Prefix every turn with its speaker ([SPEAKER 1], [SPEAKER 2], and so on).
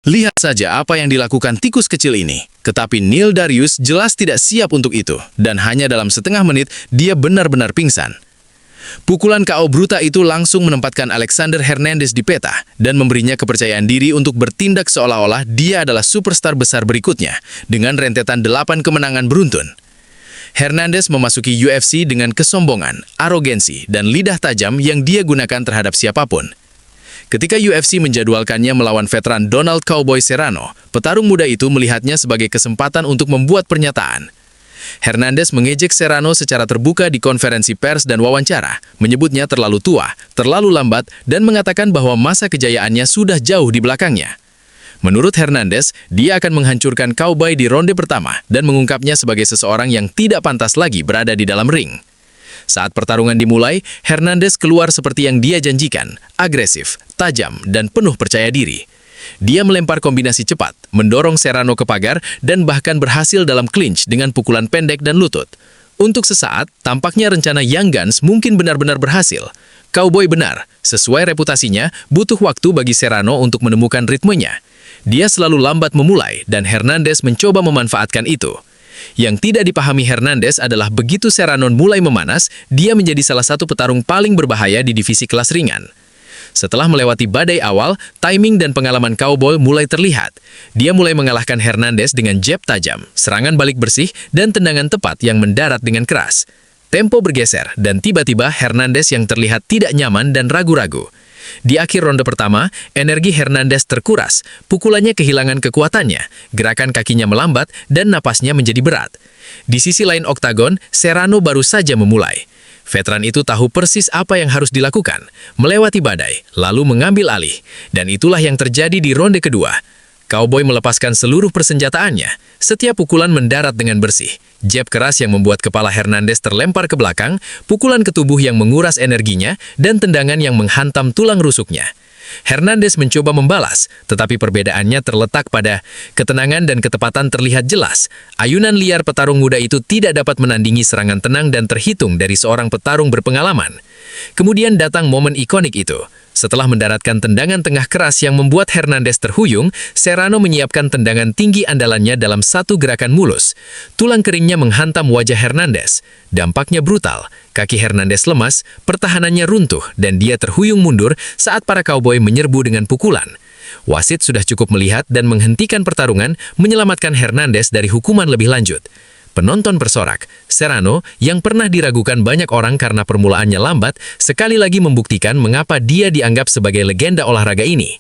[SPEAKER 1] Lihat saja apa yang dilakukan tikus kecil ini. Tetapi Neil Darius jelas tidak siap untuk itu, dan hanya dalam setengah menit dia benar-benar pingsan. Pukulan KO bruta itu langsung menempatkan Alexander Hernandez di peta dan memberinya kepercayaan diri untuk bertindak seolah-olah dia adalah superstar besar berikutnya dengan rentetan 8 kemenangan beruntun. Hernandez memasuki UFC dengan kesombongan, arogansi, dan lidah tajam yang dia gunakan terhadap siapapun. Ketika UFC menjadwalkannya melawan veteran Donald Cowboy Cerrano, petarung muda itu melihatnya sebagai kesempatan untuk membuat pernyataan. Hernandez mengejek Cerrano secara terbuka di konferensi pers dan wawancara, menyebutnya terlalu tua, terlalu lambat, dan mengatakan bahwa masa kejayaannya sudah jauh di belakangnya. Menurut Hernandez, dia akan menghancurkan Cowboy di ronde pertama dan mengungkapnya sebagai seseorang yang tidak pantas lagi berada di dalam ring. Saat pertarungan dimulai, Hernandez keluar seperti yang dia janjikan, agresif, tajam, dan penuh percaya diri. Dia melempar kombinasi cepat, mendorong Cerrano ke pagar, dan bahkan berhasil dalam clinch dengan pukulan pendek dan lutut. Untuk sesaat, tampaknya rencana Young Guns mungkin benar-benar berhasil. Cowboy benar, sesuai reputasinya, butuh waktu bagi Cerrano untuk menemukan ritmenya. Dia selalu lambat memulai, dan Hernandez mencoba memanfaatkan itu. Yang tidak dipahami Hernandez adalah begitu Cerrano mulai memanas, dia menjadi salah satu petarung paling berbahaya di divisi kelas ringan. Setelah melewati badai awal, timing dan pengalaman Cowboy mulai terlihat. Dia mulai mengalahkan Hernandez dengan jab tajam, serangan balik bersih, dan tendangan tepat yang mendarat dengan keras. Tempo bergeser, dan tiba-tiba Hernandez yang terlihat tidak nyaman dan ragu-ragu. Di akhir ronde pertama, energi Hernandez terkuras, pukulannya kehilangan kekuatannya, gerakan kakinya melambat, dan napasnya menjadi berat. Di sisi lain oktagon, Cerrano baru saja memulai. Veteran itu tahu persis apa yang harus dilakukan, melewati badai, lalu mengambil alih, dan itulah yang terjadi di ronde kedua. Cowboy melepaskan seluruh persenjataannya, setiap pukulan mendarat dengan bersih. Jab keras yang membuat kepala Hernandez terlempar ke belakang, pukulan ke tubuh yang menguras energinya, dan tendangan yang menghantam tulang rusuknya. Hernandez mencoba membalas, tetapi perbedaannya terletak pada ketenangan dan ketepatan terlihat jelas. Ayunan liar petarung muda itu tidak dapat menandingi serangan tenang dan terhitung dari seorang petarung berpengalaman. Kemudian datang momen ikonik itu. Setelah mendaratkan tendangan tengah keras yang membuat Hernandez terhuyung, Cerrano menyiapkan tendangan tinggi andalannya dalam satu gerakan mulus. Tulang keringnya menghantam wajah Hernandez. Dampaknya brutal. Kaki Hernandez lemas, pertahanannya runtuh, dan dia terhuyung mundur saat para Cowboy menyerbu dengan pukulan. Wasit sudah cukup melihat dan menghentikan pertarungan, menyelamatkan Hernandez dari hukuman lebih lanjut. Penonton bersorak, Cerrano yang pernah diragukan banyak orang karena permulaannya lambat, sekali lagi membuktikan mengapa dia dianggap sebagai legenda olahraga ini.